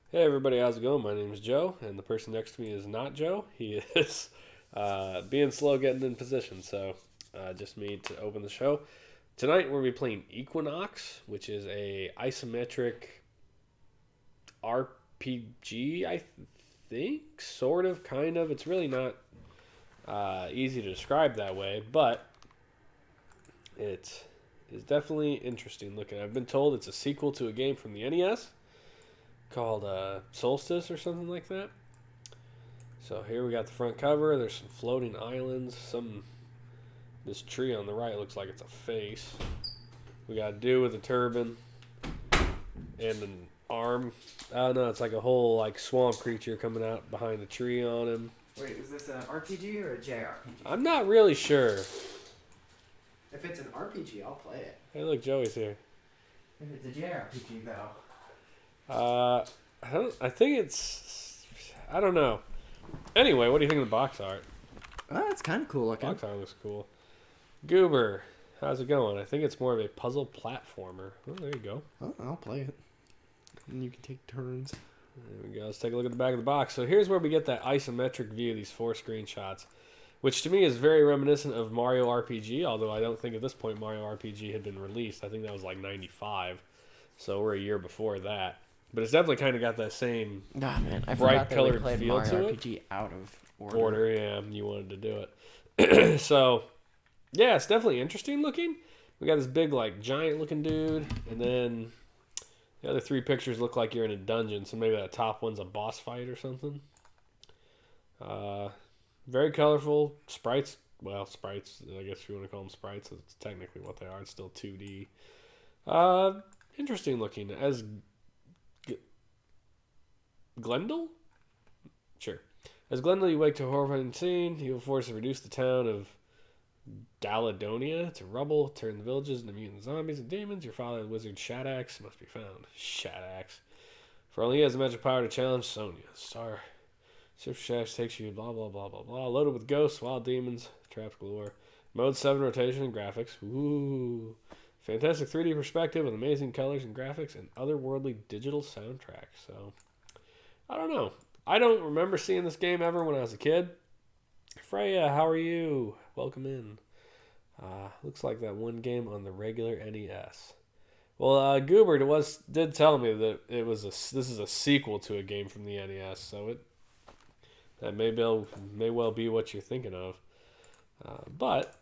Hey everybody, how's it going? My name is Joe, and the person next to me is not Joe. He is being slow getting in position, so just me to open the show. Tonight we're going to be playing Equinox, which is a isometric RPG, I think, sort of, kind of. It's really not easy to describe that way, but it is definitely interesting looking. I've been told it's a sequel to a game from the NES called Solstice or something like that. So here we got the front cover. There's some floating islands. This tree on the right looks like it's a face. We got a dude with a turban and an arm. Oh no, it's like a whole like swamp creature coming out behind the tree on him. Wait, is this an RPG or a JRPG? I'm not really sure. If it's an RPG, I'll play it. Hey, look, Joey's here. If it's a JRPG, though. I think it's. I don't know. Anyway, what do you think of the box art? Oh, it's kind of cool looking. Box art looks cool. Goober, how's it going? I think it's more of a puzzle platformer. Oh, there you go. Oh, I'll play it. And you can take turns. There we go. Let's take a look at the back of the box. So here's where we get that isometric view of these 4 screenshots, which to me is very reminiscent of Mario RPG, although I don't think at this point Mario RPG had been released. I think that was like 95, so we're a year before that. But it's definitely kind of got that same Man, I bright forgot that we colored played feel Mario to it. RPG out of order. Yeah, you wanted to do it. So, yeah, it's definitely interesting looking. We got this big, like, giant looking dude, and then the other 3 pictures look like you're in a dungeon, so maybe that top one's a boss fight or something. Very colorful. Sprites, well, sprites, I guess if you want to call them sprites, it's technically what they are. It's still 2D. Interesting looking. As Glendale? Sure. As Glendale, you wake to a horrifying scene. You will force to reduce the town of Daladonia to rubble, turn the villages into mutant zombies and demons. Your father, the wizard Shadax, must be found. Shadax. For only he has the magic power to challenge Sonya. Star. Shift Shaft takes you blah blah blah blah blah. Loaded with ghosts, wild demons, traps galore. Mode 7 rotation and graphics. Ooh. Fantastic 3D perspective with amazing colors and graphics and otherworldly digital soundtrack. So, I don't know. I don't remember seeing this game ever when I was a kid. Freya, how are you? Welcome in. Looks like that one game on the regular NES. Well, Goober did tell me that this is a sequel to a game from the NES, so that may well be what you're thinking of. But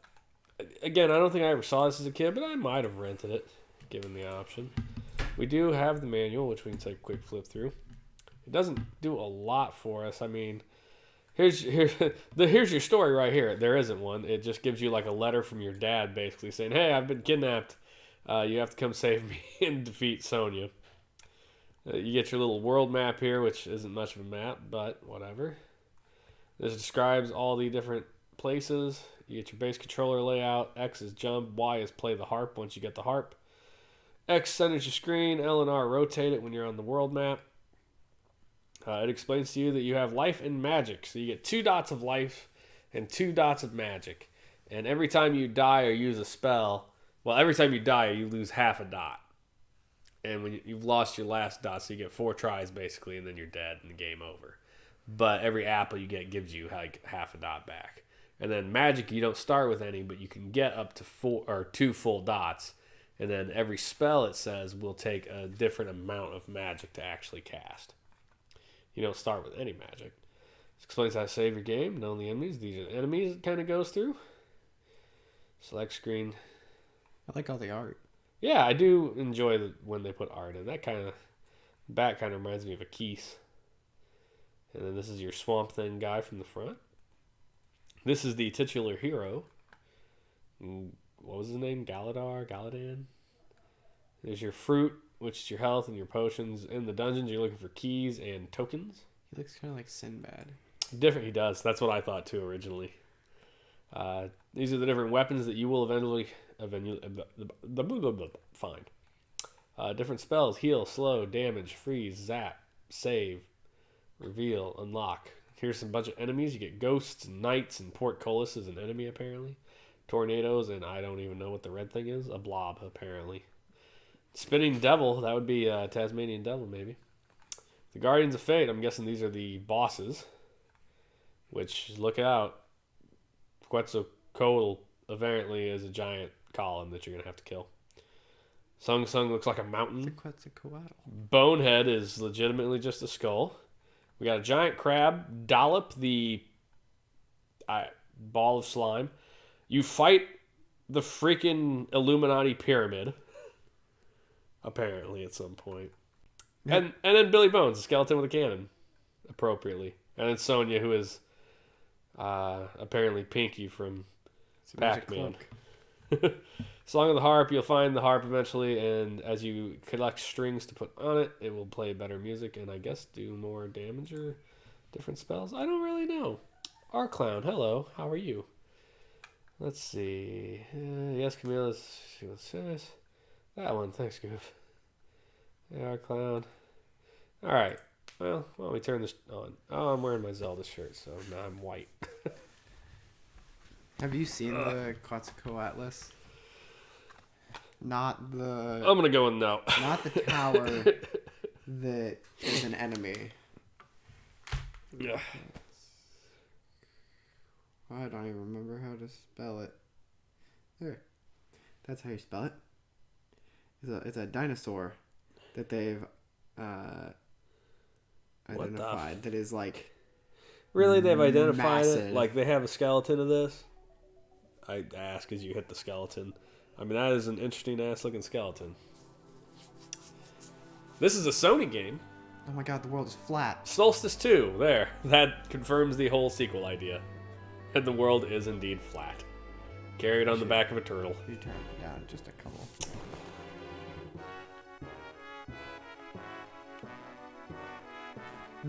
again, I don't think I ever saw this as a kid, but I might have rented it, given the option. We do have the manual, which we can take a quick flip through. It doesn't do a lot for us. I mean, here's your story right here. There isn't one. It just gives you like a letter from your dad, basically saying, "Hey, I've been kidnapped. You have to come save me and defeat Sonya." You get your little world map here, which isn't much of a map, but whatever. This describes all the different places. You get your base controller layout. X is jump. Y is play the harp once you get the harp. X centers your screen. L and R rotate it when you're on the world map. It explains to you that you have life and magic. So you get 2 dots of life and 2 dots of magic. And every time you die or use a spell, every time you die, you lose half a dot. And when you've lost your last dot, so you get 4 tries basically, and then you're dead and the game over. But every apple you get gives you like half a dot back. And then magic, you don't start with any, but you can get up to 2 full dots. And then every spell, it says, will take a different amount of magic to actually cast. You don't start with any magic. This explains how to save your game. Know the enemies. These are the enemies it kind of goes through. Select screen. I like all the art. Yeah, I do enjoy when they put art in. That back kind of reminds me of a Keith. And then this is your Swamp Thing guy from the front. This is the titular hero. What was his name? Galadan? There's your fruit, which is your health and your potions. In the dungeons, you're looking for keys and tokens. He looks kind of like Sinbad. Different, he does. That's what I thought too originally. These are the different weapons that you will eventually find. Different spells: heal, slow, damage, freeze, zap, save, reveal, unlock. Here's some bunch of enemies. You get ghosts, and knights, and portcullis is an enemy apparently. Tornadoes, and I don't even know what the red thing is. A blob apparently. Spinning devil, that would be Tasmanian devil maybe. The Guardians of Fate, I'm guessing these are the bosses. Which, look out. Quetzalcoatl apparently is a giant column that you're going to have to kill. Sung Sung looks like a mountain. Quetzalcoatl. Bonehead is legitimately just a skull. We got a giant crab. Dollop, the ball of slime. You fight the freaking Illuminati apparently, at some point. And then Billy Bones, a skeleton with a cannon, appropriately. And then Sonya, who is apparently Pinky from Pac-Man. Song of the Harp, you'll find the harp eventually, and as you collect strings to put on it, it will play better music and I guess do more damage or different spells. I don't really know. Our Clown, hello, how are you? Let's see. Yes, Camille, see what it says. That one, thanks, Goof. Yeah, Our Clown. Alright, well, why don't we turn this on? Oh, I'm wearing my Zelda shirt, so now I'm white. Have you seen the Quetzalcoatl? Not the. I'm gonna go with no. Not the tower that is an enemy. Yeah. I don't even remember how to spell it. There. That's how you spell it. It's a dinosaur that they've identified that is like. Really, they've identified massive. it? Like they have a skeleton of this? I ask as you hit the skeleton. I mean, that is an interesting ass looking skeleton. This is a Sony game. Oh my god, the world is flat. Solstice 2, there. That confirms the whole sequel idea. And the world is indeed flat. Carried on the back of a turtle. You turn it down just a couple.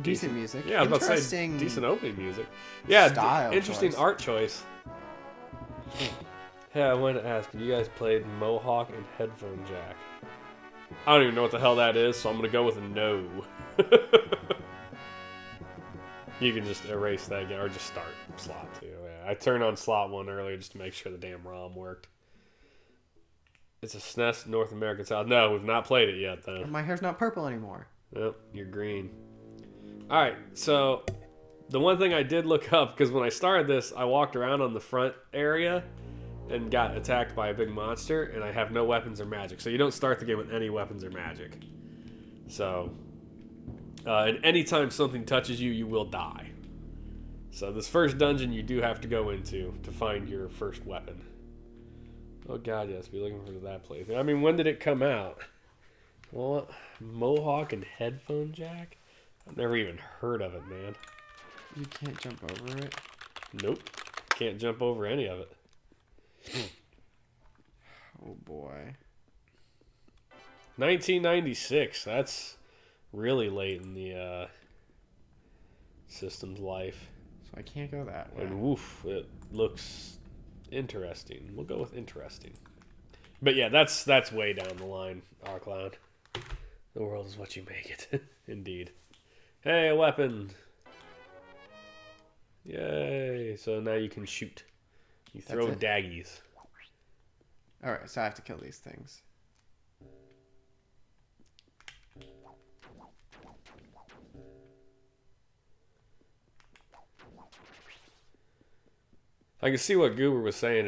Decent music. Yeah, I was about to say decent opening music. Yeah, interesting choice. art choice. Yeah, I wanted to ask, have you guys played Mohawk and Headphone Jack? I don't even know what the hell that is, so I'm going to go with a no. You can just erase that again, or just start slot 2. Yeah, I turned on slot 1 earlier just to make sure the damn ROM worked. It's a SNES North American style. No, we've not played it yet, though. My hair's not purple anymore. Yep, you're green. Alright, so the one thing I did look up, because when I started this, I walked around on the front area and got attacked by a big monster, and I have no weapons or magic. So you don't start the game with any weapons or magic. So, and anytime something touches you, you will die. So this first dungeon you do have to go into to find your first weapon. Oh god, yes, be looking for that plaything. I mean, when did it come out? Well, Mohawk and Headphone Jack? I've never even heard of it, man. You can't jump over it? Nope. Can't jump over any of it. Oh boy. 1996. That's really late in the system's life. So I can't go that way. And woof, it looks interesting. We'll go with interesting. But yeah, that's way down the line, our clown. The world is what you make it. Indeed. Hey, a weapon. Yay. So now you can shoot. You throw daggies. Alright, so I have to kill these things. I can see what Goober was saying.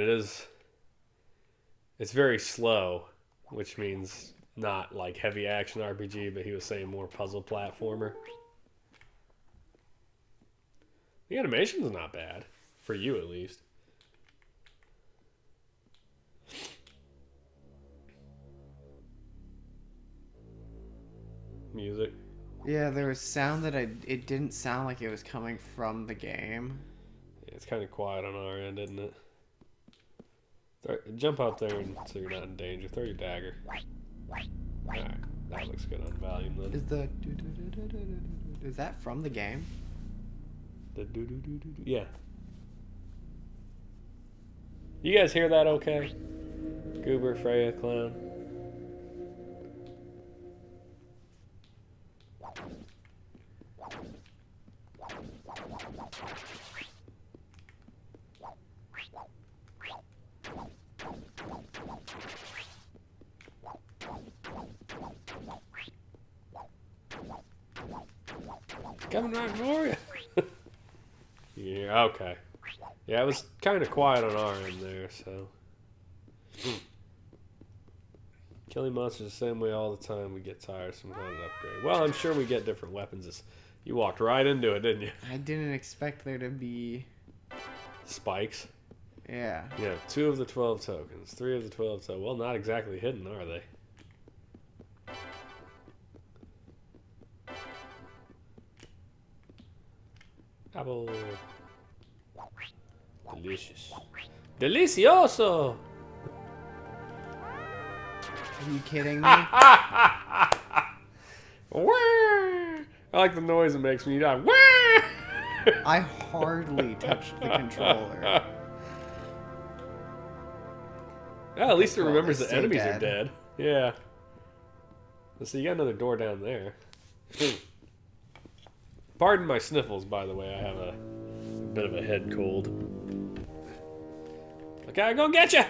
It's very slow, which means not like heavy action RPG, but he was saying more puzzle platformer. The animation's not bad. For you, at least. Music. Yeah, there was sound that it didn't sound like it was coming from the game. Yeah, it's kind of quiet on our end, isn't it? Jump out there so you're not in danger. Throw your dagger. Alright, that looks good on volume then. Is that from the game? Yeah. You guys hear that okay? Goober, Freya, Clown. coming right for you. Yeah, okay. Yeah, it was kind of quiet on our end there, so. Killing monsters the same way all the time. We get tired sometimes to upgrade. Well, I'm sure we get different weapons. You walked right into it, didn't you? I didn't expect there to be... Spikes. Yeah. Yeah, 2 of the 12 tokens. 3 of the 12 tokens. Well, not exactly hidden, are they? Apple. Delicious. Delicioso! Are you kidding me? I like the noise it makes when you die. I hardly touched the controller. Yeah, at least it Well, remembers they the say enemies dead. are dead. Yeah. So you got another door down there. Pardon my sniffles, by the way. I have a bit of a head cold. Okay, I go get you.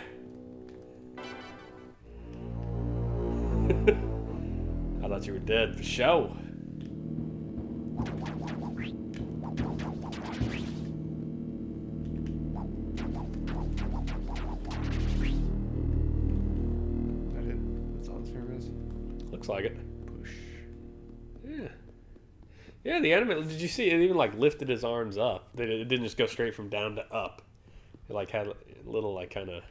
I thought you were dead for show. That's all this room is. Looks like it. Push. Yeah. Yeah, the enemy. Did you see it? Even like lifted his arms up. It didn't just go straight from down to up. It like had a little like kind of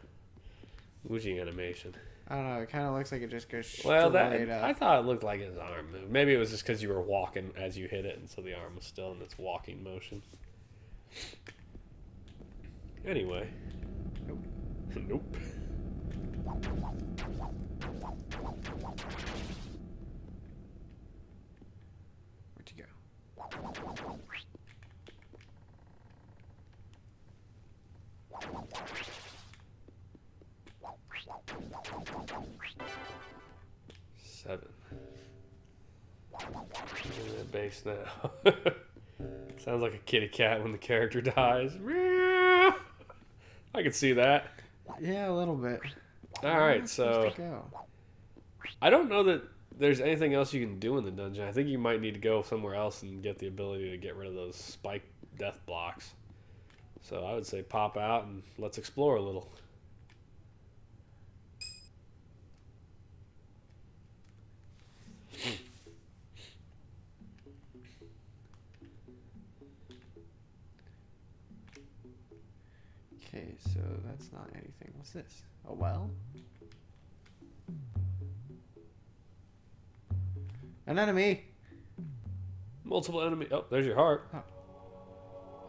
woojing animation. I don't know. It kind of looks like it just goes straight Well, up. I thought it looked like his arm moved. Maybe it was just because you were walking as you hit it, and so the arm was still in its walking motion. Anyway. Nope. Nope. Where'd you go? Seven. In that base now. Sounds like a kitty cat when the character dies. I can see that. Yeah, a little bit. All right, so Go? I don't know that there's anything else you can do in the dungeon. I think you might need to go somewhere else and get the ability to get rid of those spike death blocks. So I would say pop out and let's explore a little. Okay, so that's not anything. What's this? A well? An enemy! Multiple enemy. Oh, there's your heart. Oh.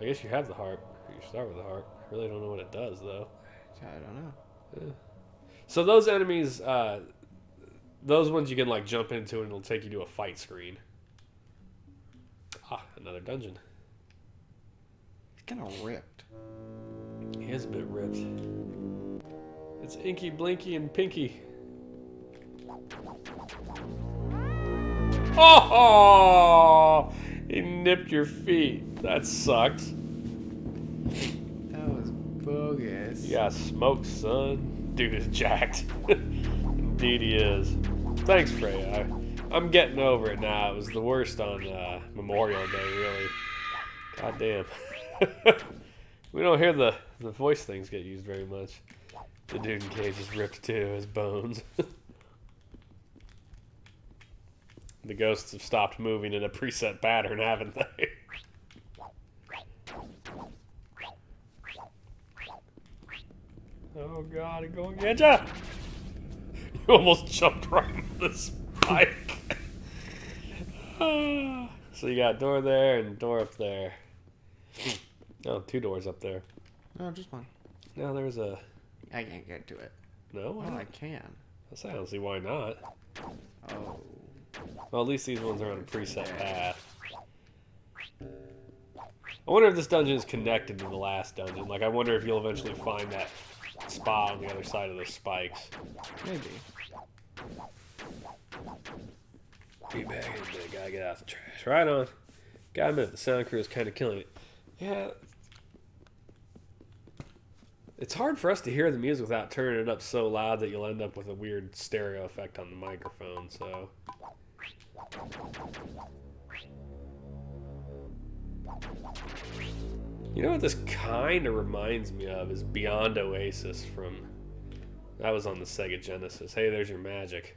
I guess you have the heart. You start with the heart. I really don't know what it does, though. I don't know. Yeah. So those enemies, those ones you can like jump into and it'll take you to a fight screen. Ah, another dungeon. It's kind of ripped. He is a bit ripped. It's Inky, Blinky, and Pinky. Oh! He nipped your feet. That sucks. That was bogus. You got smoked, son. Dude is jacked. Indeed he is. Thanks, Freya. I'm getting over it now. It was the worst on Memorial Day, really. God damn. We don't hear the voice things get used very much. The dude in cage is ripped too, his bones. The ghosts have stopped moving in a preset pattern, haven't they? Oh god, I'm going to get ya! You almost jumped right into the spike. So you got door there and door up there. Oh, 2 doors up there. No, just one. No, there's a... I can't get to it. No? Why Oh, not? I can. I don't see why not. Oh. Well, at least these ones are on a preset path. I wonder if this dungeon is connected to the last dungeon. Like, I wonder if you'll eventually find that spot on the other side of those spikes. Maybe. Be back in a minute. Gotta get out the trash. Right on. Gotta admit, the sound crew is kind of killing it. Yeah. It's hard for us to hear the music without turning it up so loud that you'll end up with a weird stereo effect on the microphone, so... You know what this kind of reminds me of is Beyond Oasis from... That was on the Sega Genesis. Hey, there's your magic.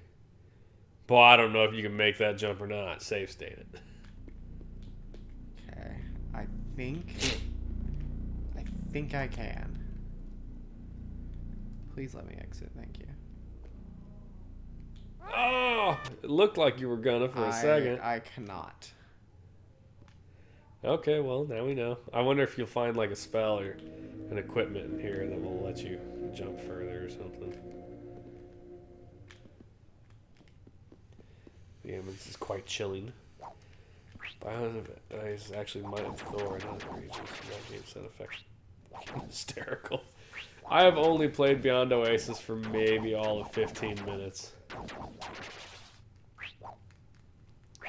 Boy, I don't know if you can make that jump or not. Save state it. Okay. I think I can. Please let me exit. Thank you. Oh! It looked like you were gonna for a second. I cannot. Okay, well, now we know. I wonder if you'll find like a spell or an equipment in here that will let you jump further or something. The ambulance is quite chilling. Bionic is actually might have Thor in other regions. That game sound effects hysterical. I have only played Beyond Oasis for maybe all of 15 minutes.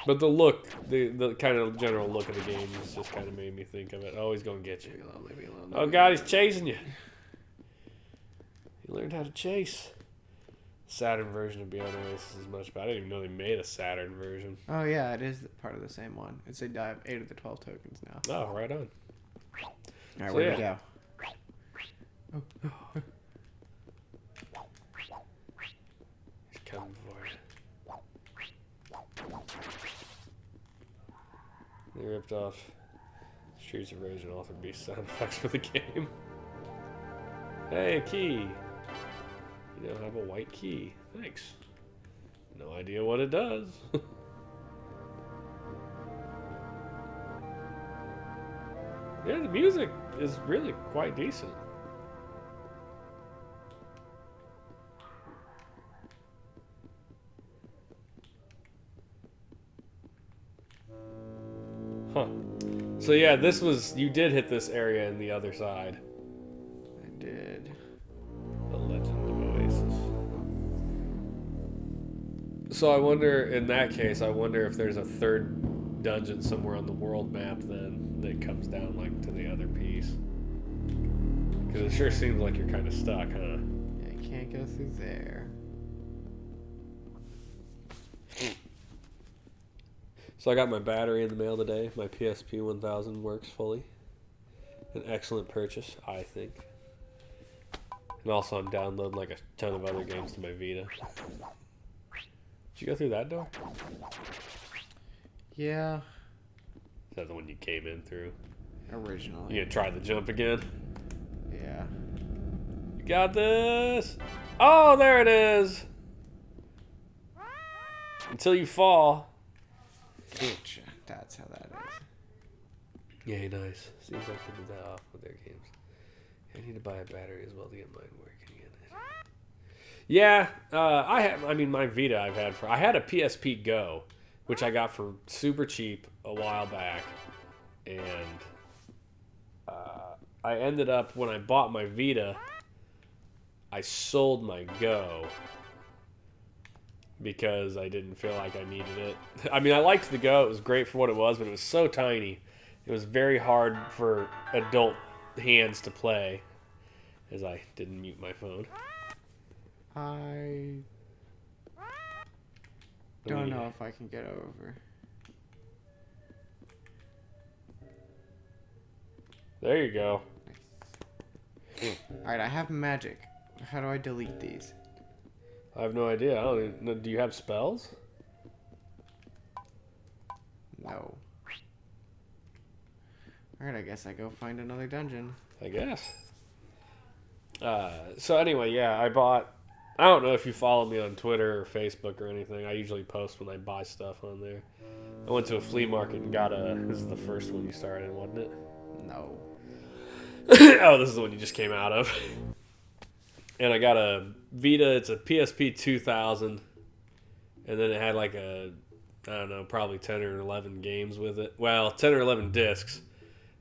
But the look, the kind of general look of the game has just kind of made me think of it. Oh, he's going to get you. Leave me alone. Oh, God, he's chasing you. You learned how to chase. Saturn version of Beyond Oasis is much better. I didn't even know they made a Saturn version. Oh, yeah, it is part of the same one. It's I have 8 of the 12 tokens now. Oh, right on. All right, So, where'd yeah. we go? He's coming for it. They ripped off Streets of Rage and Altered Beast sound effects for the game. Hey, a key. You now have a white key. Thanks. No idea what it does. Yeah, the music is really quite decent. Huh. So yeah, this was... You did hit this area in the other side. I did. The Legend of Oasis. So I wonder, in that case, I wonder if there's a third dungeon somewhere on the world map then that comes down like to the other piece. Because it sure seems like you're kind of stuck, huh? Yeah, I can't go through there. So I got my battery in the mail today. My PSP 1000 works fully. An excellent purchase, I think. And also I'm downloading like a ton of other games to my Vita. Did you go through that door? Yeah. Is that the one you came in through? Originally. You gonna try the jump again? Yeah. You got this! Oh, there it is! Until you fall. Gotcha. That's how that is. Yeah, nice. Seems like they did that off with their games. I need to buy a battery as well to get mine working again. Yeah, I mean, my Vita I had a PSP Go, which I got for super cheap a while back, and I ended up, when I bought my Vita, I sold my Go because I didn't feel like I needed it. I mean, I liked the Go. It was great for what it was, but it was so tiny. It was very hard for adult hands to play, as I didn't mute my phone. I don't know if I can get over. There you go. Nice. Alright, I have magic. How do I delete these? I have no idea. I don't even know. Do you have spells? No. Alright, I guess I go find another dungeon. I guess. So anyway, yeah, I don't know if you follow me on Twitter or Facebook or anything. I usually post when I buy stuff on there. I went to a flea market and got this is the first one you started in, wasn't it? No. Oh, this is the one you just came out of. And I got a Vita, it's a PSP 2000. And then it had like I don't know, probably 10 or 11 games with it. Well, 10 or 11 discs.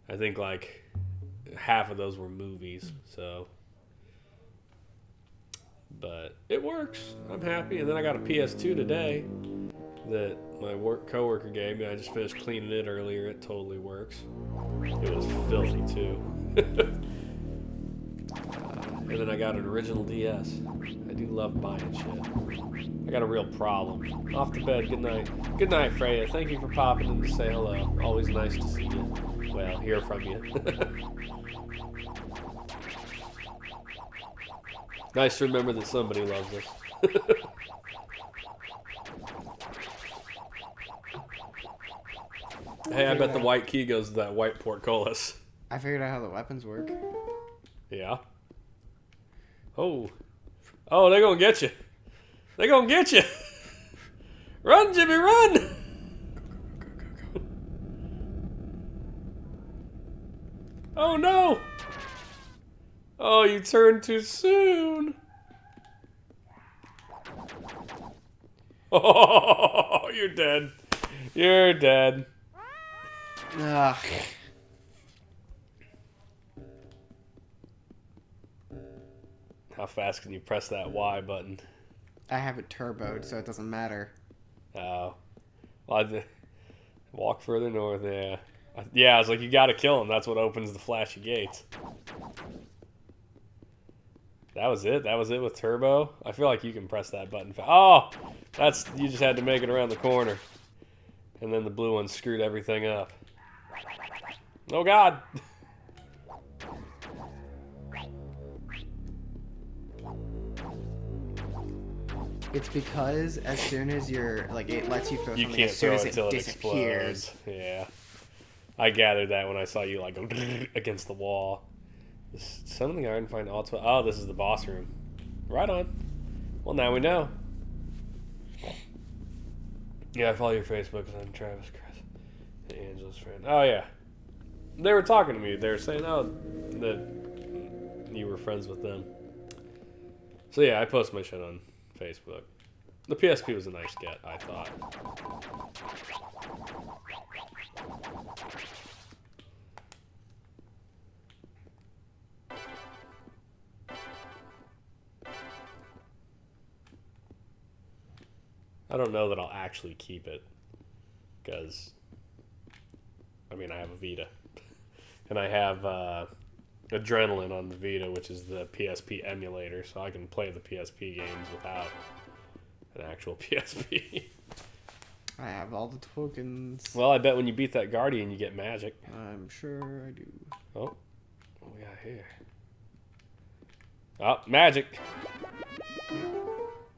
I think like half of those were movies, so. But it works. I'm happy. And then I got a PS2 today that my coworker gave me. I just finished cleaning it earlier. It totally works. It was filthy too. And then I got an original DS. I do love buying shit. I got a real problem. Off to bed. Good night. Good night, Freya. Thank you for popping in to say hello. Always nice to see you. well, hear from you. Nice to remember that somebody loves us. Hey, I bet the white key goes to that white portcullis. I figured out how the weapons work. Yeah. Oh. Oh, they're gonna get you. They're gonna get you. Run, Jimmy, run! Oh no! Oh, you turned too soon. Oh, you're dead. You're dead. Ugh. How fast can you press that Y button? I have it turboed, so it doesn't matter. Oh. Well, walk further north, yeah. Yeah, I was like, you gotta kill him. That's what opens the flashy gates. That was it? That was it with turbo? I feel like you can press that button. Oh! You just had to make it around the corner. And then the blue one screwed everything up. Oh god! It's because as soon as you're, like, it lets you throw You something can't as soon throw as it until it disappears. explodes. Yeah. I gathered that when I saw you, like, go against the wall. Something I didn't find also. Oh, this is the boss room. Right on. Well, now we know. Yeah, I follow your Facebook because I'm Travis, Chris, and Angela's friend. Oh, yeah. They were talking to me. They were saying, oh, that you were friends with them. So, yeah, I post my shit on Facebook. The PSP was a nice get, I thought. I don't know that I'll actually keep it, because, I mean, I have a Vita, and I have Adrenaline on the Vita, which is the PSP emulator, so I can play the PSP games without an actual PSP. I have all the tokens. Well, I bet when you beat that Guardian, you get magic. I'm sure I do. Oh, what we got here? Oh, magic.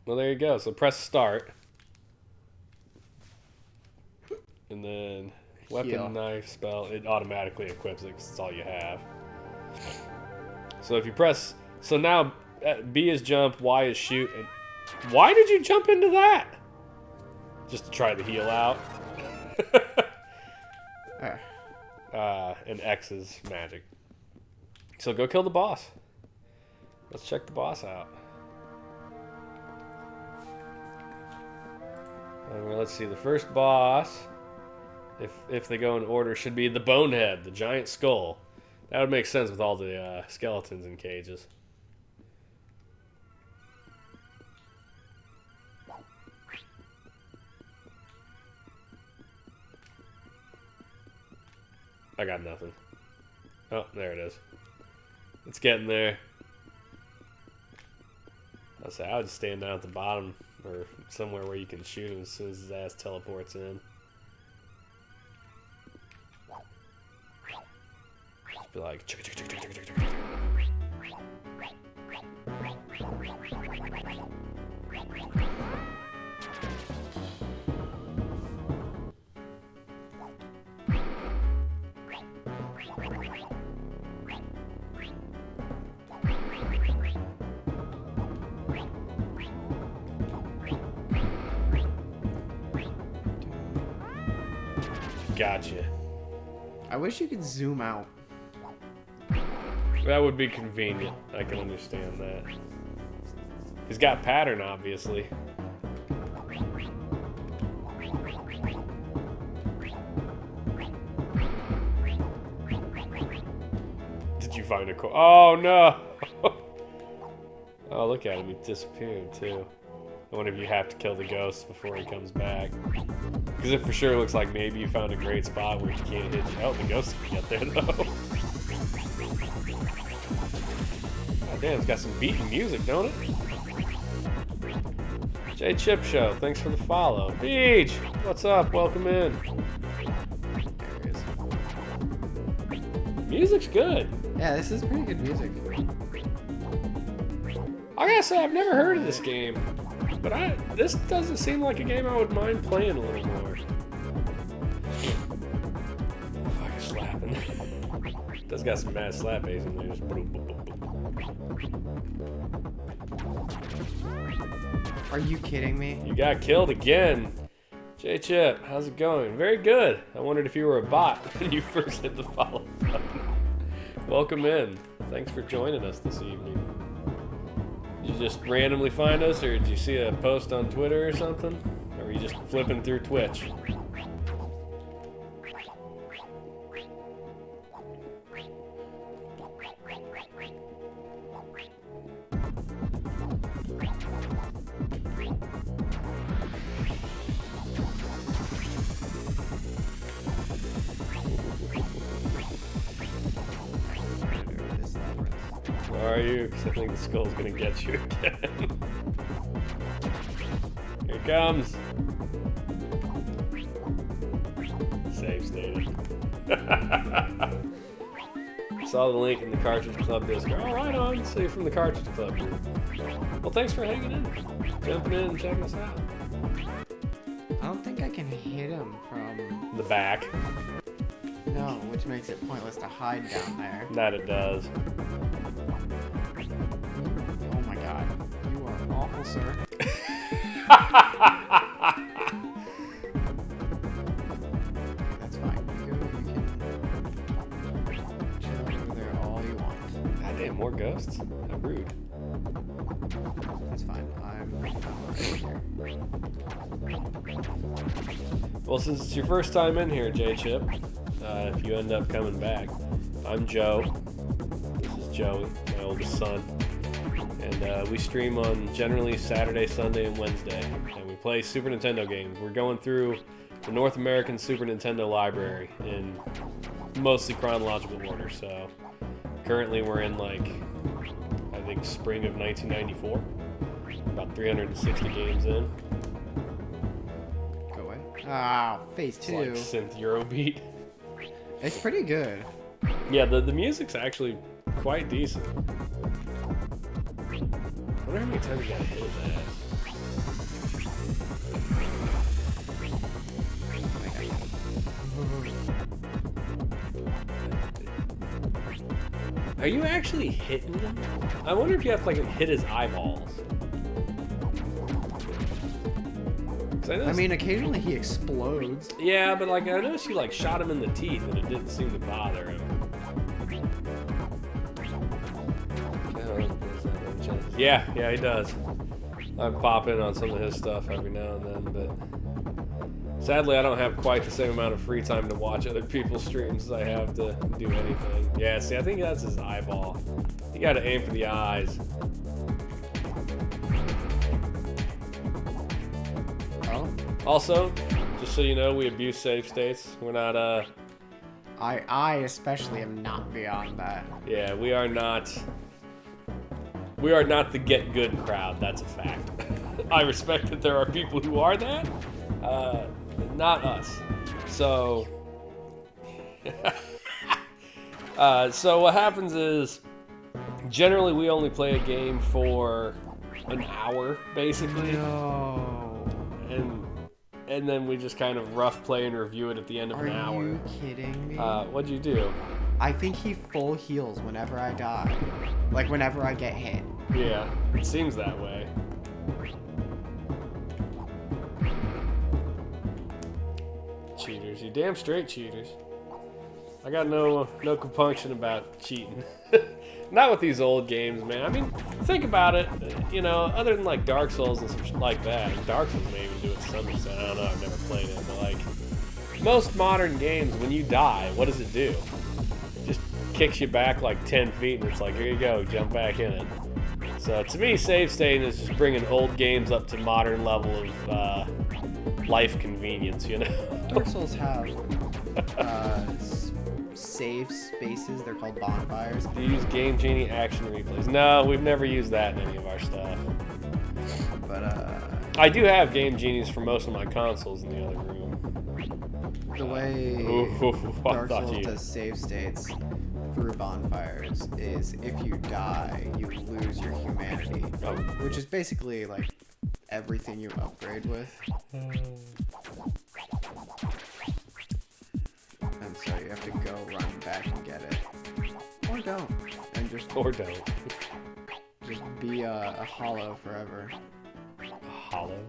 Well, there you go. So press start. And then weapon, Heal. knife, spell, it automatically equips it because it's all you have. So if you press, so now B is jump, Y is shoot, and why did you jump into that? Just to try to heal out. And X is magic. So go kill the boss. Let's check the boss out. Let's see, the first boss, if they go in order, should be the Bonehead, the giant skull. That would make sense with all the skeletons in cages. I got nothing. Oh, there it is. It's getting there. I would stand down at the bottom or somewhere where you can shoot him as soon as his ass teleports in. Just be like, chicka, chicka, chicka, chicka, chicka, chicka. Gotcha. I wish you could zoom out. That would be convenient. I can understand that. He's got pattern, obviously. Did you find a Oh, no! Oh, look at him. He disappeared, too. I wonder if you have to kill the ghost before he comes back. Because it for sure looks like maybe you found a great spot where you can't hit you. Oh, the ghost can get there, though. God damn, it's got some beating music, don't it? J Chip Show, thanks for the follow. Beach, what's up? Welcome in. There he is. Music's good. Yeah, this is pretty good music. I gotta say, I've never heard of this game, but this doesn't seem like a game I would mind playing a little more. Fucking slapping. That's got some mad slap bass in there. Just boom, boom, boom, boom. Are you kidding me? You got killed again. J-Chip, how's it going? Very good. I wondered if you were a bot when you first hit the follow button. Welcome in. Thanks for joining us this evening. Did you just randomly find us, or did you see a post on Twitter or something? Or were you just flipping through Twitch? Where are you? Because I think the skull's gonna get you again. Here it comes. Save state. Saw the link in the Cartridge Club Discord. Oh, right on. See you from the Cartridge Club group. Well, thanks for hanging in, jumping in and checking us out. I don't think I can hit him from The back. No, which makes it pointless to hide down there. That it does. Oh my god. You are awful, sir. That's fine. You can chill over there all you want. Goddamn, more ghosts? How rude. That's fine. I'm right here. Well, since it's your first time in here, J-Chip, if you end up coming back, I'm Joe. This is Joey, my oldest son. And we stream on generally Saturday, Sunday, and Wednesday. And we play Super Nintendo games. We're going through the North American Super Nintendo library in mostly chronological order. So currently we're in, like, I think spring of 1994. About 360 games in. Go away. Ah, phase It's 2. like synth Eurobeat. It's pretty good. Yeah, the music's actually quite decent. I wonder how many times you gotta hit that. Are you actually hitting him? I wonder if you have to, like, hit his eyeballs. 'Cause I I mean, occasionally he explodes. yeah, but, like, I noticed you, like, shot him in the teeth and it didn't seem to bother him. Yeah, he does. I pop in on some of his stuff every now and then, but sadly I don't have quite the same amount of free time to watch other people's streams as I have to do anything. Yeah, see, I think that's his eyeball. You gotta aim for the eyes. Oh? Also, just so you know, we abuse save states. We're not, I especially am not beyond that. yeah, we are not the get good crowd, that's a fact. I respect that there are people who are that, not us. So, so what happens is, generally we only play a game for an hour, basically. No. And then we just kind of rough play and review it at the end of an hour. Are you kidding me? What'd you do? I think he full heals whenever I die. Like, whenever I get hit. Yeah, it seems that way. Cheaters, you damn straight cheaters. I got no compunction about cheating. Not with these old games, man. I mean, think about it. You know, other than like Dark Souls and some shit like that. Dark Souls may even do it to some extent. I don't know. I've never played it, but like most modern games, when you die, what does it do? It just kicks you back like 10 feet, and it's like, here you go, jump back in it. So to me, save stating is just bringing old games up to modern level of life convenience. You know. Dark Souls have save spaces. They're called bonfires. Do you use Game Genie action replays? No, we've never used that in any of our stuff. But I do have Game Genies for most of my consoles in the other room. the way Ooh, I Dark thought Souls you- does save states, through bonfires is if you die, you lose your humanity, Oh. which is basically like everything you upgrade with. And so you have to go run back and get it. Or don't. And just be a hollow forever. Hollow?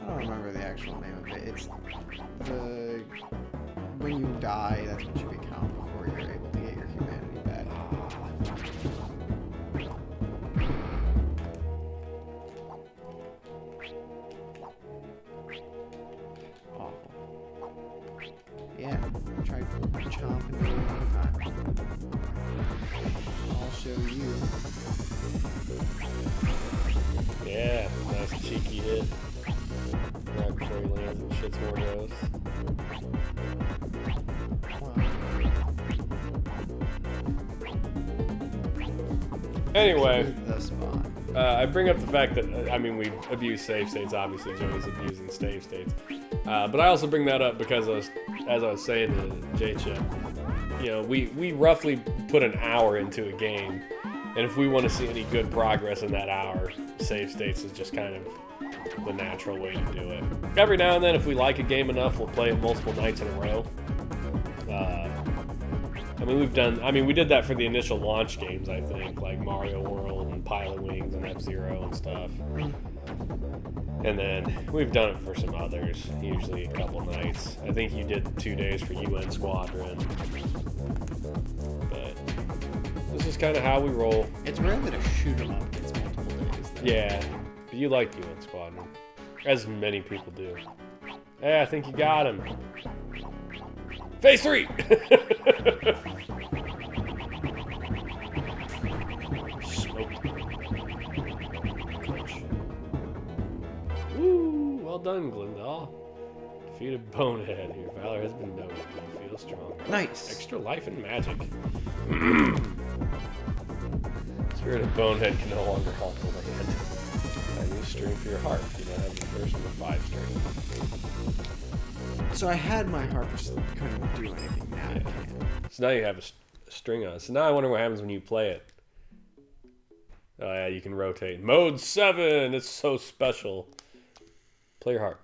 I don't remember the actual name of it. It's the... When you die, that's what you become before you're able to get your humanity back. Awful. Yeah, try chomping it all the time. I'll show you. Yeah, nice cheeky hit. Right before he lands and shits more ghosts. Anyway, I bring up the fact that, I mean, we abuse save states, obviously Joey's abusing save states. But I also bring that up because, as I was saying to J-Chip, you know, we roughly put an hour into a game, and if we want to see any good progress in that hour, save states is just kind of the natural way to do it. Every now and then, if we like a game enough, we'll play it multiple nights in a row. I mean, we did that for the initial launch games, I think, like Mario World and Pilot Wings and F-Zero and stuff. And then we've done it for some others, usually a couple nights. I think you did 2 days for UN Squadron. But this is kind of how we roll. It's rare that a shoot 'em up gets multiple days, though. Yeah, but you like UN Squadron, as many people do. Hey, I think you got him. Phase 3! Smoked. Woo! Well done, Glendal. Defeated Bonehead. Your valor has been noted. You feel strong. Nice. Extra life and magic. Spirit of Bonehead can no longer halt the land. I use strength for your heart. You now have the first of the 5 strength. So I had my harp, just couldn't do anything. Now I can. So now you have a string on. So now I wonder what happens when you play it. Oh yeah, you can rotate. Mode 7! It's so special. Play your harp.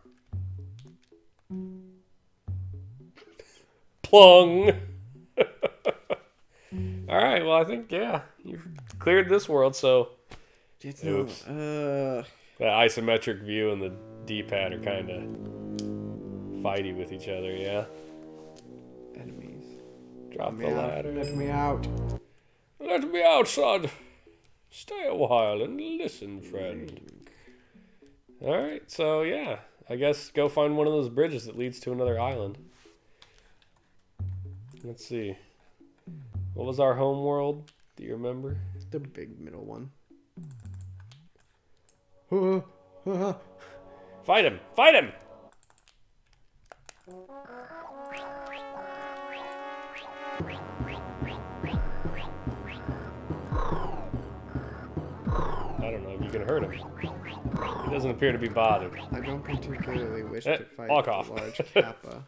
Plung! Alright, well I think, yeah, you've cleared this world, so... Oops. That isometric view and the D-pad are kind of fighty with each other, yeah? Enemies. Drop the ladder. Let me out. Let me out, son. Stay a while and listen, friend. Alright, so yeah. I guess go find one of those bridges that leads to another island. Let's see. What was our home world? Do you remember? The big middle one. Fight him! Fight him! I don't know if you can hurt him. He doesn't appear to be bothered. I don't particularly wish to fight walk the off. large kappa.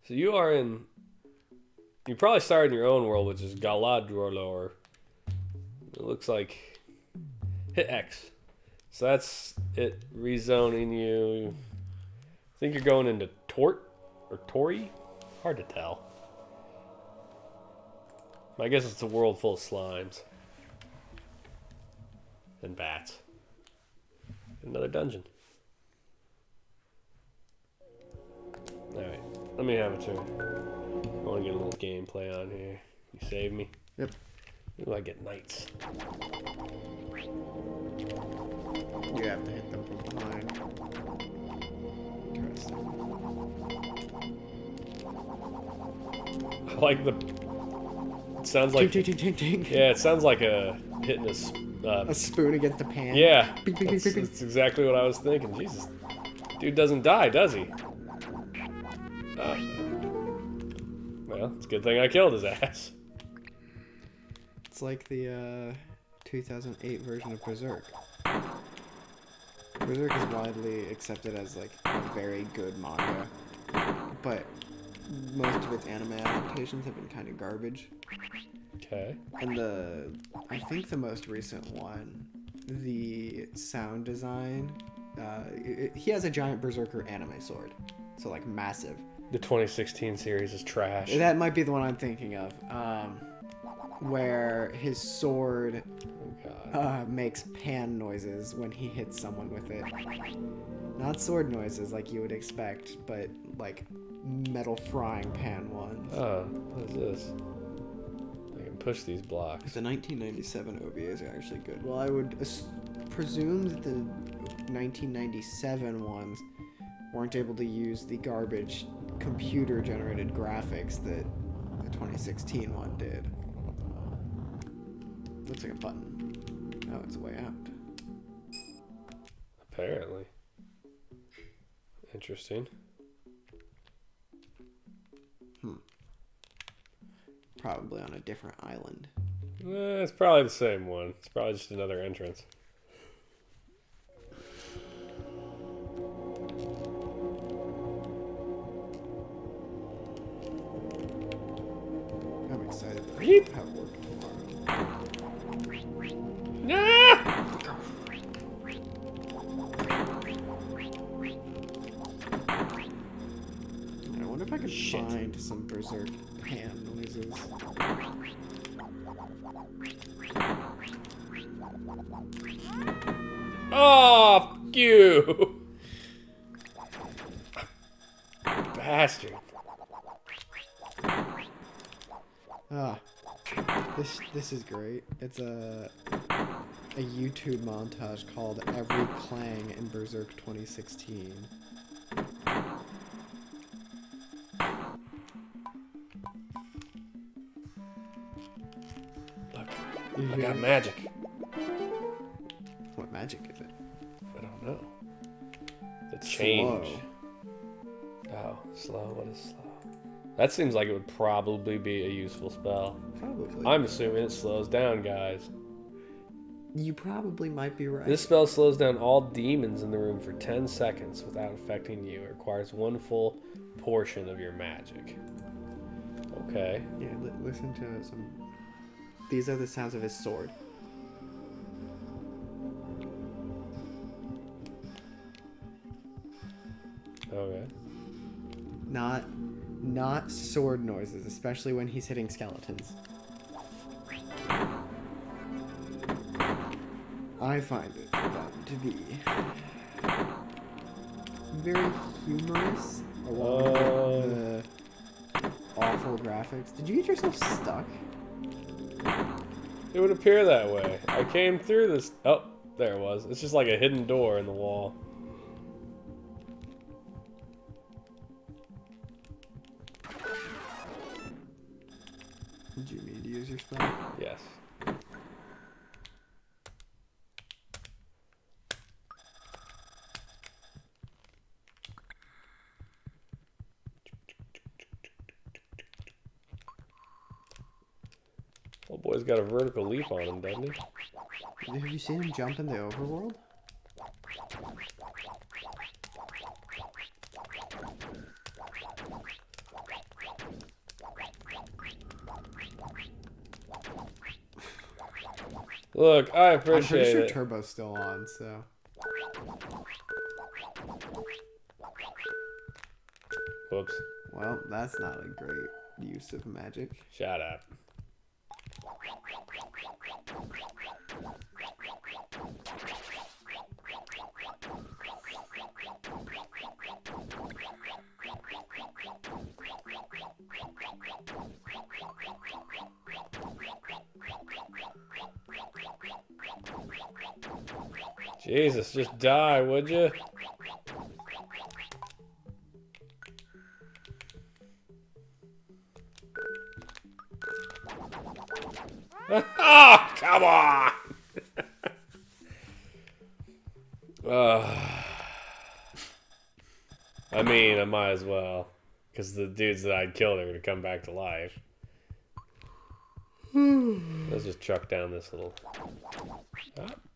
So you are in... You probably started in your own world, which is Galadriel. It looks like... Hit X. So that's it rezoning you. I think you're going into Tort or Tori? Hard to tell. I guess it's a world full of slimes. And bats. Another dungeon. Alright, let me have a turn. I want to get a little gameplay on here. You save me? Yep. Ooh, I get knights. You have to hit them from behind. Interesting. I like the... It sounds like... Ting, ting, ting, ting, ting. Yeah, it sounds like hitting A spoon against the pan. Yeah, Bing, bing, bing, bing, bing. that's exactly what I was thinking. Jesus. Dude doesn't die, does he? Well, it's a good thing I killed his ass. It's like the 2008 version of Berserk. Berserk is widely accepted as like a very good manga, but most of its anime adaptations have been kind of garbage. Okay. And I think the most recent one, the sound design, he has a giant berserker anime sword, so like massive. The 2016 series is trash. That might be the one I'm thinking of, where his sword makes pan noises when he hits someone with it. Not sword noises like you would expect, but like metal frying pan ones. Oh, what is this? I can push these blocks. The 1997 OVAs are actually good. Well, I would presume that the 1997 ones weren't able to use the garbage computer-generated graphics that the 2016 one did. Looks like a button. Oh, it's a way out. Apparently. Interesting. Probably on a different island. It's probably the same one. It's probably just another entrance. I'm excited that I have work tomorrow. Nah! I wonder if I can find some berserk pan noises. Oh, fuck you! Bastard. This is great. It's a YouTube montage called Every Clang in Berserk 2016. Look, I got magic. What magic is it? I don't know. The change. Slow. Oh, slow. What is slow? That seems like it would probably be a useful spell. Probably. I'm assuming it slows down, guys. You probably might be right. This spell slows down all demons in the room for 10 seconds without affecting you. It requires one full portion of your magic. Okay. Yeah, listen to some... These are the sounds of his sword. Okay. Not sword noises, especially when he's hitting skeletons. I find it to be very humorous, along with the awful graphics. Did you get yourself stuck? It would appear that way. I came through this... Oh, there it was. It's just like a hidden door in the wall. Did you mean to use your spell? Yes. Old boy's got a vertical leap on him, doesn't he? Have you seen him jump in the overworld? Look, I I'm pretty appreciate sure it. Turbo's still on, so... Whoops. Well, that's not a great use of magic. Shut up. Jesus, just die, would you? Oh, come on! I mean, I might as well. Because the dudes that I'd killed are going to come back to life. Let's just truck down this little...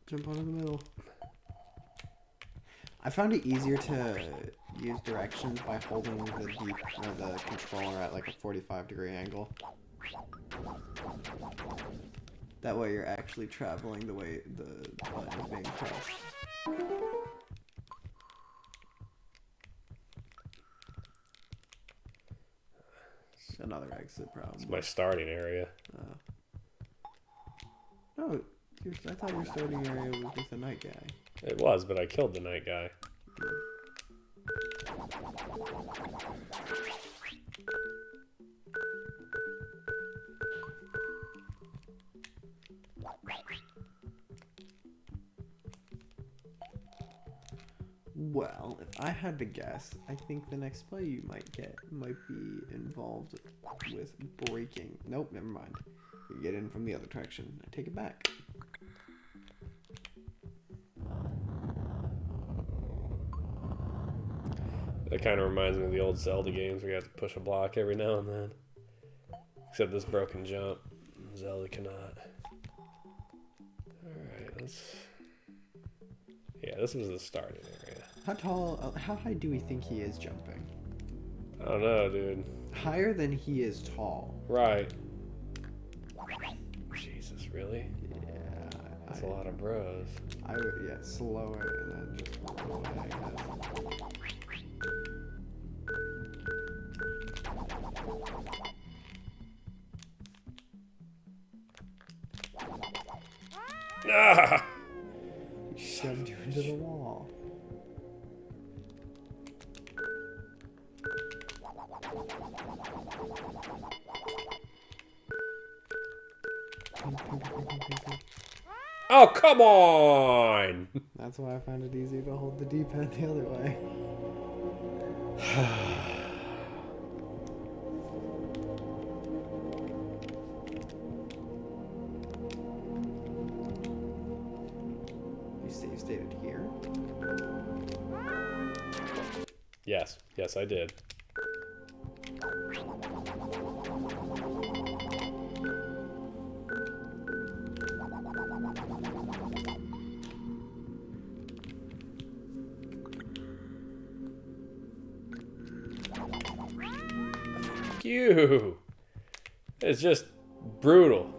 Jump on in the middle. I found it easier to use directions by holding the controller at like a 45-degree angle. That way you're actually traveling the way the button is being pressed. Another exit problem. It's my starting area. No, I thought your starting area was with the night guy. It was, but I killed the night guy. Well, if I had to guess, I think the next play you might be involved with breaking. Nope, never mind. You get in from the other direction. I take it back. That kind of reminds me of the old Zelda games where you have to push a block every now and then. Except this broken jump. Zelda cannot. Alright, let's... Yeah, this was the starting area. How high do we think he is jumping? I don't know, dude. Higher than he is tall. Right. Jesus, really? Yeah. That's a lot of bros. I would, yeah, slow it and then just go away, I guess. Ah! Shoved you into the wall. Oh, come on! That's why I found it easier to hold the D-pad the other way. You stated here? Yes, yes, I did. Fuck you! It's just brutal.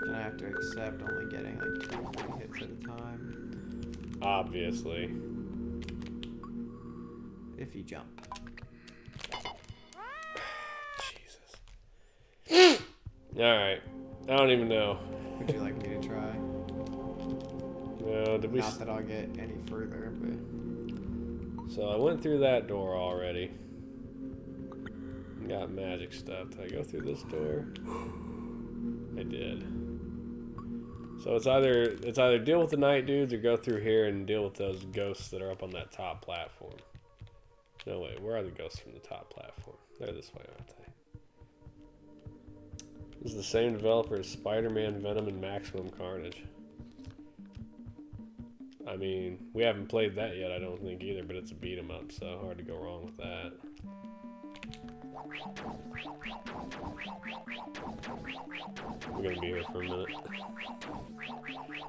Have to accept only getting like 2 or 3 hits at a time. Obviously. If you jump. Jesus. Alright. I don't even know. Would you like me to try? No, did we... Not that I'll get any further, but... So I went through that door already. Got magic stuff. Did I go through this door? I did. So it's either deal with the night dudes or go through here and deal with those ghosts that are up on that top platform. No, wait, where are the ghosts from the top platform? They're this way, aren't they? This is the same developer as Spider-Man, Venom, and Maximum Carnage. I mean, we haven't played that yet, I don't think either, but it's a beat 'em up, so hard to go wrong with that. We're gonna be here for a minute.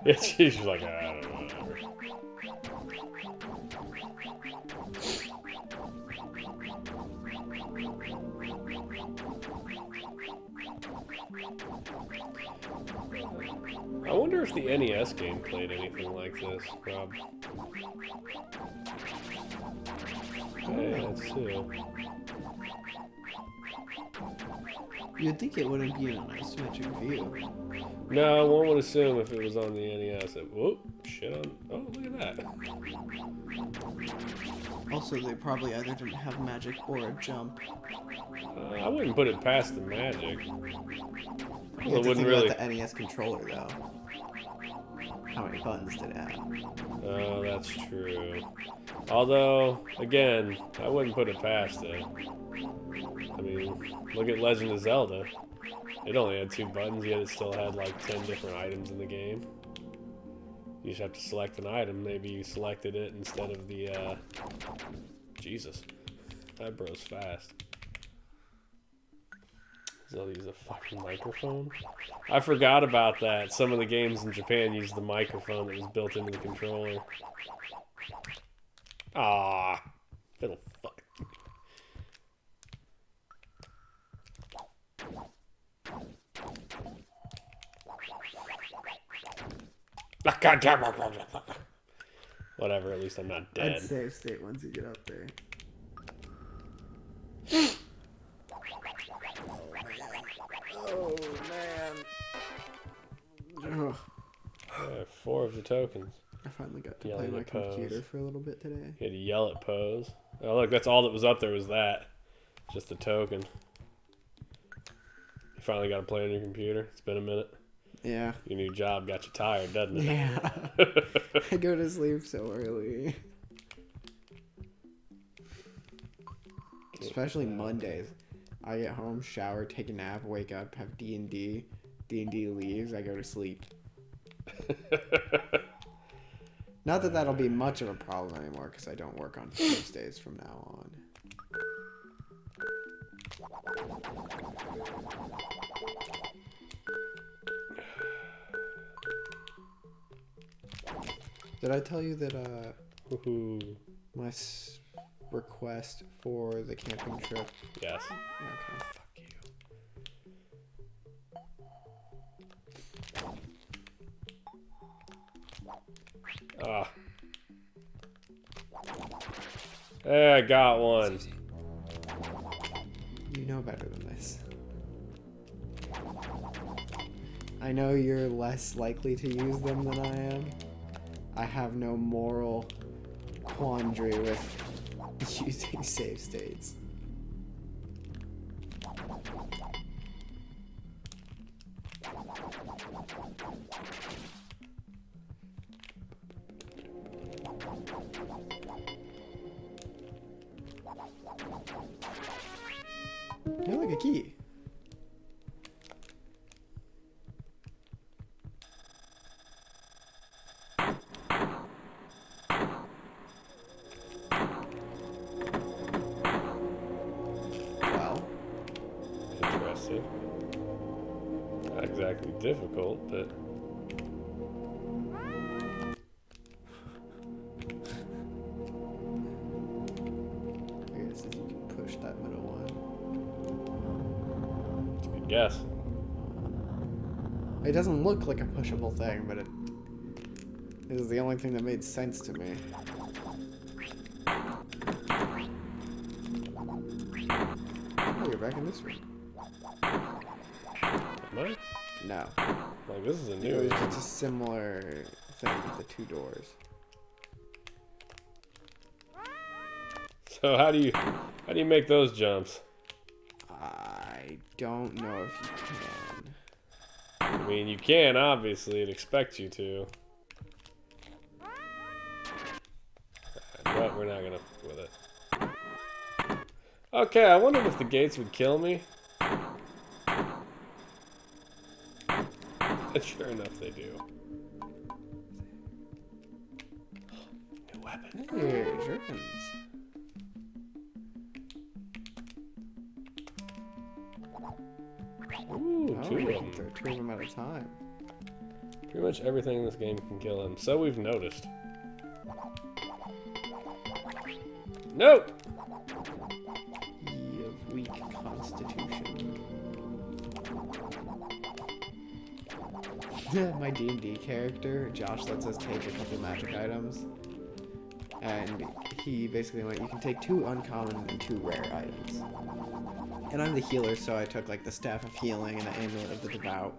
Yeah, she's like, I don't know, whatever. I wonder if the NES game played anything like this, Rob. Hey, that's two. You'd think it wouldn't be in an isometric view. No, one would assume if it was on the NES. Whoop, shit on. Oh, look at that. Also, they probably either didn't have magic or a jump. I wouldn't put it past the magic. You have It to wouldn't think really. about the NES controller, though. How many buttons did it have? Oh, that's true. Although, again, I wouldn't put it past it. I mean, look at Legend of Zelda. It only had 2 buttons, yet it still had like 10 different items in the game. You just have to select an item. Maybe you selected it instead of the, Jesus. That bro's fast. They'll use a fucking microphone. I forgot about that. Some of the games in Japan use the microphone that was built into the controller. Ah, little fuck. Whatever, at least I'm not dead. I'd save state once you get up there. Oh, man. Ugh. 4 of the tokens. I finally got to Yelling play my at Pose. computer for a little bit today. You had to yell at Pose. Oh, look, that's all that was up there was that. Just a token. You finally got to play on your computer. It's been a minute. Yeah. Your new job got you tired, doesn't it? Yeah. I go to sleep so early. Especially Mondays. I get home, shower, take a nap, wake up, have D&D. D&D leaves, I go to sleep. Not that that'll be much of a problem anymore, because I don't work on Tuesdays from now on. Did I tell you that my request for the camping trip? Yes. Okay, fuck you. Ah. Hey, I got one. You know better than this. I know you're less likely to use them than I am. I have no moral quandary with using save states. You're like a key. Well, Interesting. Not exactly difficult, but... I guess if you can push that middle one. It's a good guess. It doesn't look like a pushable thing, but it is the only thing that made sense to me. Oh, you're back in this room. Am I? No. Like, this is a It new was one. just a similar thing with the 2 doors. So how do you make those jumps? I don't know if you can. I mean, you can, obviously. It expects you to. But we're not gonna f with it. Okay, I wondered if the gates would kill me. And sure enough, they do. New weapon. Hey, Jerkins. Ooh, Oh, 2 we of can throw them. 2 of them at a time. Pretty much everything in this game can kill him. So we've noticed. No! Ye of weak constitution. My D&D character, Josh, lets us take a couple magic items. And he basically went, you can take 2 uncommon and 2 rare items. And I'm the healer, so I took like the Staff of Healing and the Amulet of the Devout.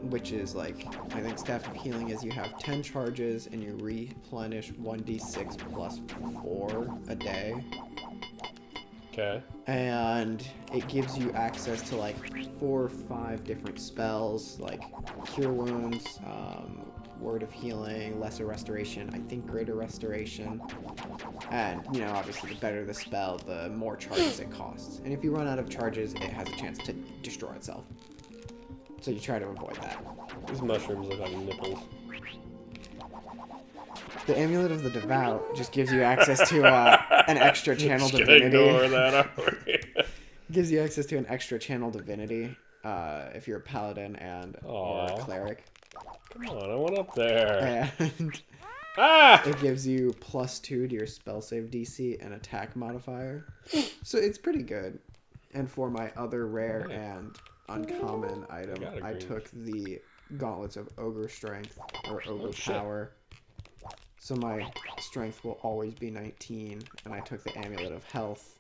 Which is like, I think Staff of Healing is you have 10 charges and you replenish 1d6 plus 4 a day. Okay. And it gives you access to like 4 or 5 different spells, like Cure Wounds, Word of Healing, Lesser Restoration, I think Greater Restoration. And, you know, obviously the better the spell, the more charges it costs. And if you run out of charges, it has a chance to destroy itself. So you try to avoid that. These mushrooms look like nipples. The Amulet of the Devout just gives you access to an extra channel Just gonna ignore divinity. that, aren't we? Gives you access to an extra channel divinity if you're a paladin or a Aw. cleric. Come on, I went up there. And Ah! it gives you +2 to your spell save DC and attack modifier. So it's pretty good. And for my other rare and uncommon item, I took the Gauntlets of Ogre Strength or Ogre Power. So my strength will always be 19, and I took the Amulet of Health,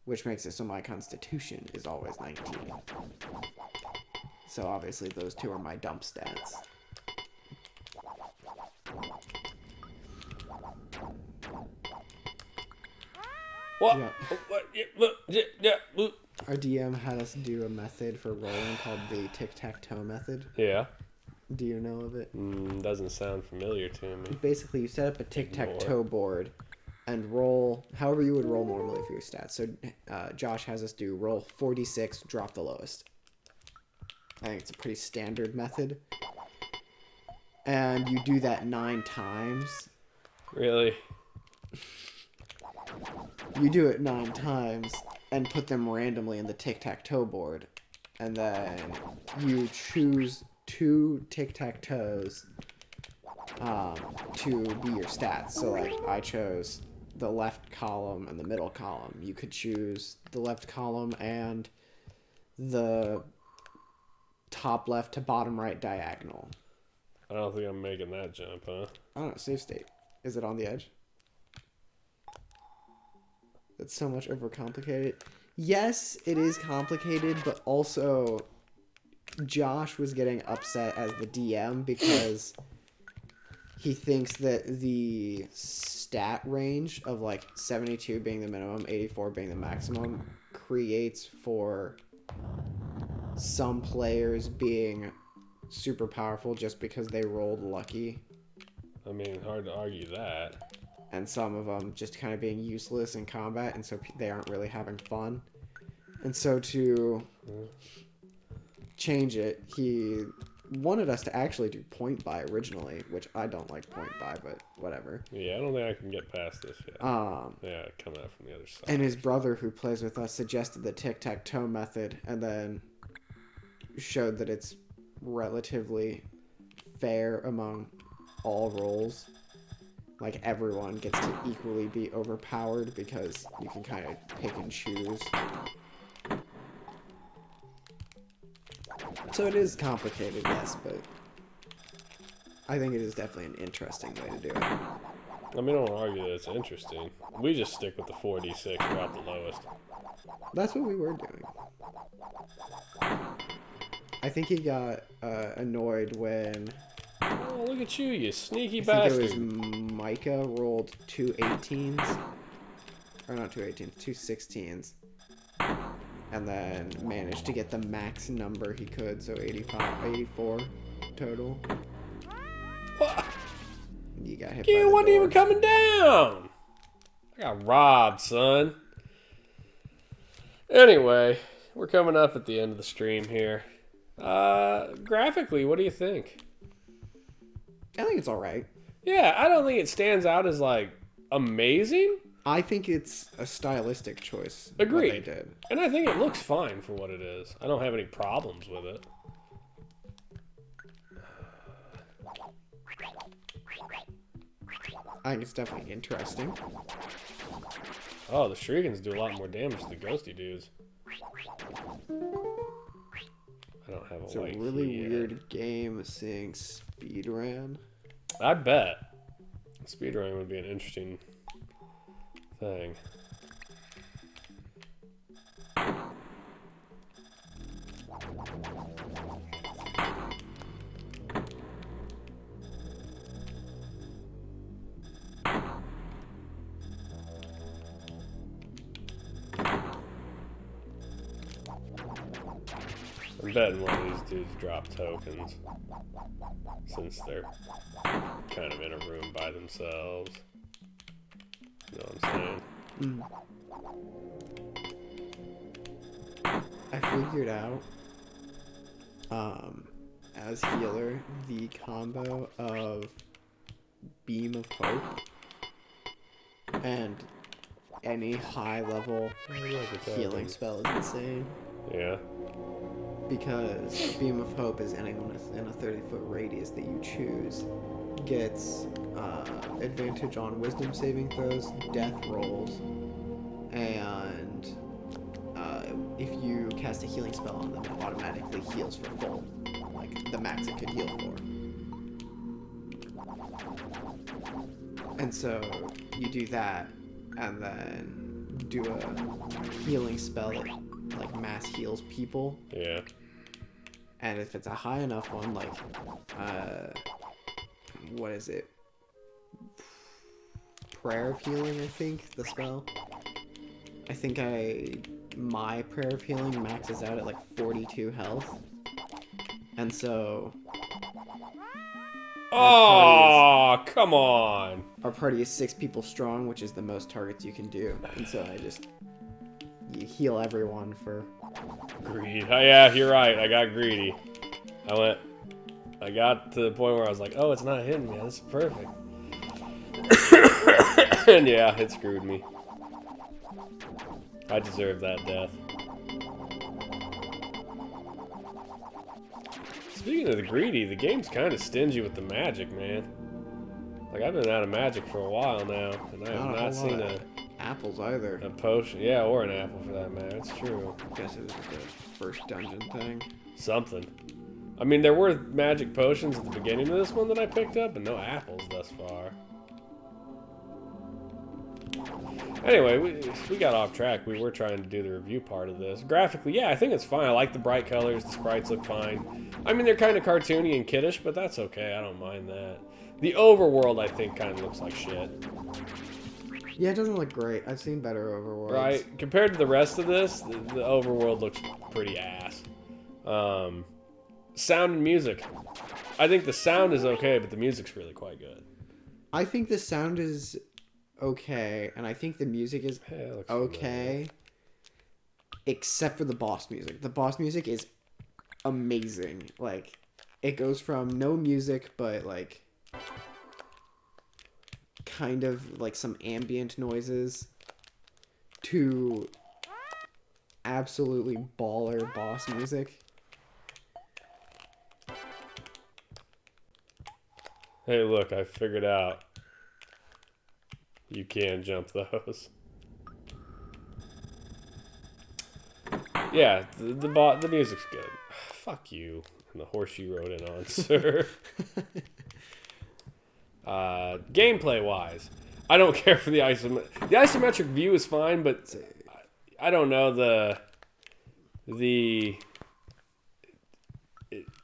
which makes it so my Constitution is always 19. So obviously those two are my dump stats. What? Yeah. What? Our DM had us do a method for rolling called the Tic-Tac-Toe Method. Yeah. Do you know of it? Doesn't sound familiar to me. Basically, you set up a tic-tac-toe board and roll however you would roll normally for your stats. So Josh has us do roll 46, drop the lowest. I think it's a pretty standard method. And you do that 9 times. Really? You do it 9 times and put them randomly in the tic-tac-toe board. And then you choose 2 tic-tac-toes to be your stats. So like I chose the left column and the middle column. You could choose the left column and the top left to bottom right diagonal. I don't think I'm making that jump, huh? I don't know, save state. Is it on the edge? It's so much overcomplicated. Yes, it is complicated, but also Josh was getting upset as the DM because he thinks that the stat range of like 72 being the minimum, 84 being the maximum creates for some players being super powerful just because they rolled lucky. I mean, hard to argue that. And some of them just kind of being useless in combat, and so they aren't really having fun. And so to change it, he wanted us to actually do point buy originally, which I don't like point buy, but whatever. Yeah, I don't think I can get past this yet. Yeah, coming out from the other side. And his brother, who plays with us, suggested the tic-tac-toe method, and then showed that it's relatively fair among all rolls. Like, everyone gets to equally be overpowered because you can kind of pick and choose. So it is complicated, yes, but I think it is definitely an interesting way to do it. I mean, I don't argue that it's interesting. We just stick with the 4d6, drop the lowest. That's what we were doing. I think he got annoyed when... Oh, look at you, you sneaky I bastard. think it was Micah rolled 2 18s. Or not 2 18s, 2 16s. And then managed to get the max number he could, so 84 total. What? You got hit by You the wasn't door. even coming down. I got robbed, son. Anyway, we're coming up at the end of the stream here. Graphically, what do you think? I think it's alright. Yeah, I don't think it stands out as, like, amazing. I think it's a stylistic choice. Agreed. What they did. And I think it looks fine for what it is. I don't have any problems with it. I think it's definitely interesting. Oh, the Shurikens do a lot more damage to the ghosty dudes. I don't have a It's a light really here. weird game seeing speedrun. I bet. Speedrunning would be an interesting thing. I'm betting one of these dudes drop tokens since they're kind of in a room by themselves. You know what I'm saying? I figured out, as healer, the combo of Beam of Hope and any high level healing spell is insane. Yeah. Because Beam of Hope is anyone within a 30-foot radius that you choose gets advantage on wisdom saving throws, death rolls, and if you cast a healing spell on them, it automatically heals for full, like the max it could heal for. And so you do that, and then do a healing spell that like mass heals people. Yeah. And if it's a high enough one, like what is it? Prayer of Healing, I think, the spell. I think my Prayer of Healing maxes out at like 42 health. And so oh, come on. Our party is 6 people strong, which is the most targets you can do. And so you heal everyone for... Greed. Oh, yeah, you're right. I got greedy. I got to the point where I was like, oh, it's not hitting me. This is perfect. And yeah, it screwed me. I deserve that death. Speaking of the greedy, the game's kind of stingy with the magic, man. Like, I've been out of magic for a while now, and I have not seen apples either. A potion. Yeah, or an apple for that matter. It's true. I guess it was the first dungeon thing. Something. I mean, there were magic potions at the beginning of this one that I picked up, but no apples thus far. Anyway, we got off track. We were trying to do the review part of this. Graphically, yeah, I think it's fine. I like the bright colors. The sprites look fine. I mean, they're kind of cartoony and kiddish, but that's okay. I don't mind that. The overworld, I think, kind of looks like shit. Yeah, it doesn't look great. I've seen better overworlds. Right. Compared to the rest of this, the overworld looks pretty ass. Sound and music. I think the sound is okay, but the music's really quite good. I think the sound is okay, and I think the music is okay, except for the boss music. The boss music is amazing. Like, it goes from no music, but like kind of like some ambient noises to absolutely baller boss music. Hey, look, I figured out you can jump those. Yeah, the music's good. Fuck you and the horse you rode in on, sir. Gameplay wise, I don't care for the isometric. The isometric view is fine, but I don't know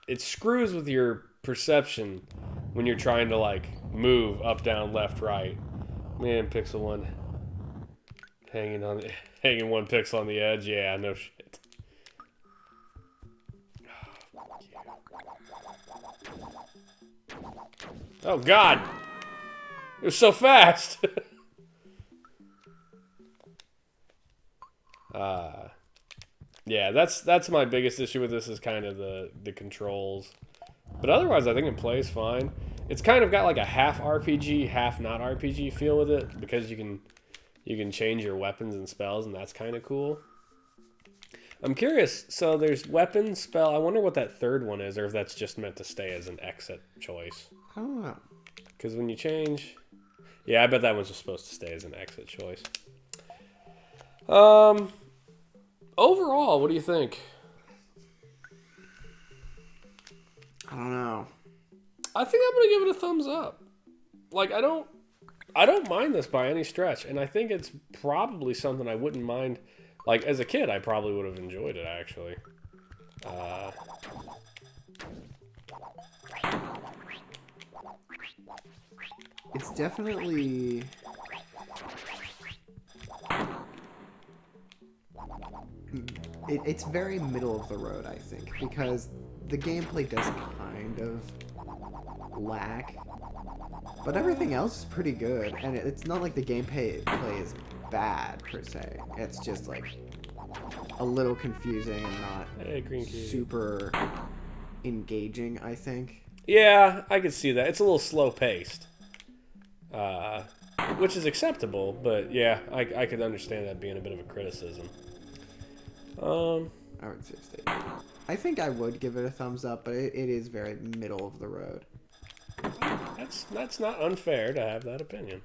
it screws with your perception when you're trying to like move up, down, left, right. Man, pixel one hanging one pixel on the edge. Yeah, no shit. Oh God, it was so fast. Yeah, that's my biggest issue with this is kind of the controls. But otherwise, I think it plays fine. It's kind of got like a half RPG, half not RPG feel with it because you can change your weapons and spells, and that's kind of cool. I'm curious. So there's weapon, spell. I wonder what that third one is, or if that's just meant to stay as an exit choice. I don't know. Because when you change, yeah, I bet that one's just supposed to stay as an exit choice. Overall, what do you think? I don't know. I think I'm gonna give it a thumbs up. Like, I don't mind this by any stretch, and I think it's probably something I wouldn't mind. Like, as a kid, I probably would have enjoyed it, actually. It's definitely... It's very middle of the road, I think, because the gameplay does kind of lack, but everything else is pretty good, and it's not like the gameplay is bad per se. It's just like a little confusing and not super engaging, I think. Yeah, I could see that. It's a little slow paced. which is acceptable. But yeah, I could understand that being a bit of a criticism. I would say stay. I think I would give it a thumbs up, but it is very middle of the road. That's not unfair to have that opinion.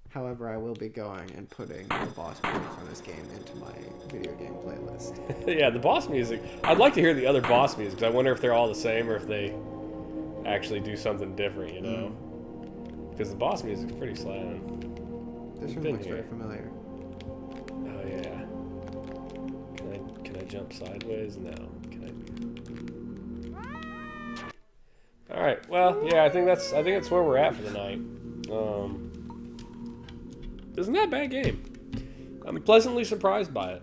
However, I will be going and putting the boss music from this game into my video game playlist. Yeah, the boss music. I'd like to hear the other boss music, 'cause I wonder if they're all the same or if they actually do something different, you know? Because the boss music's pretty slamming. This one looks very familiar. Oh yeah. Can I jump sideways? No. Can I? All right. Well, yeah. I think that's where we're at for the night. Isn't that a bad game? I'm pleasantly surprised by it.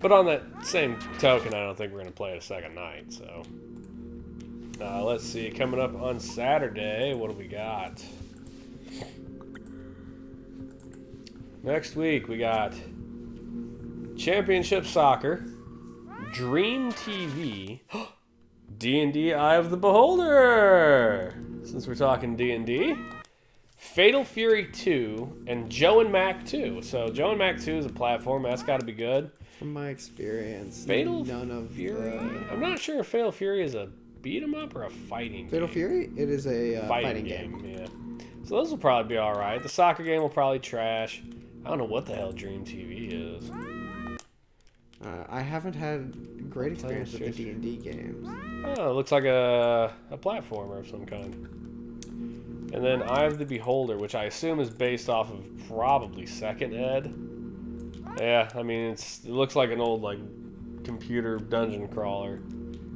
But on that same token, I don't think we're gonna play it a second night. So let's see. Coming up on Saturday, what do we got? Next week we got Championship Soccer, Dream TV, D&D Eye of the Beholder, since we're talking D&D, Fatal Fury 2, and Joe and Mac 2. So Joe and Mac 2 is a platform, that's got to be good. From my experience, Fatal Fury? I'm not sure if Fatal Fury is a beat 'em up or a fighting Fatal game. Fury? It is a fighting game. game. Yeah. So those will probably be alright. The soccer game will probably trash. I don't know what the hell Dream TV is. I haven't had great experience with the D&D games. Oh, it looks like a platformer of some kind. And then Eye of the Beholder, which I assume is based off of probably Second Ed. Yeah, I mean, it looks like an old like computer dungeon crawler,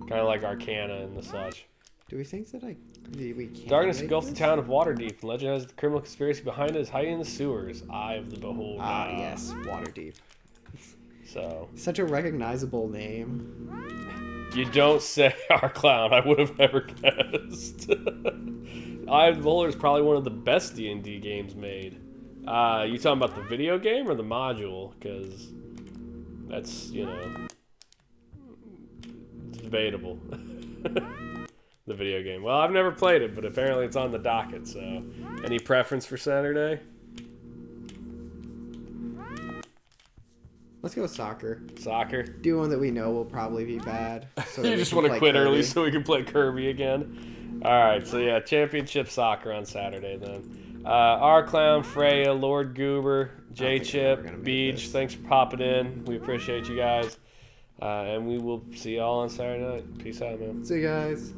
kind of like Arcana and the such. Do we think that we can? Darkness engulfs the town of Waterdeep. The legend has the criminal conspiracy behind it is hiding in the sewers. Eye of the Beholder. Ah, yes, Waterdeep. So Such a recognizable name. you don't say our clown. I would have never guessed. Eye of the Beholder is probably one of the best D&D games made. You talking about the video game or the module? Because that's, you know, it's debatable. The video game. Well, I've never played it, but apparently it's on the docket, so any preference for Saturday? Let's go with soccer. Soccer? Do one that we know will probably be bad. So You just want to quit early so we can play Kirby again? Alright, so yeah, Championship Soccer on Saturday then. R Clown, Freya, Lord Goober, J-Chip, Beach, thanks for popping in. We appreciate you guys. And we will see y'all on Saturday night. Peace out, man. See you guys.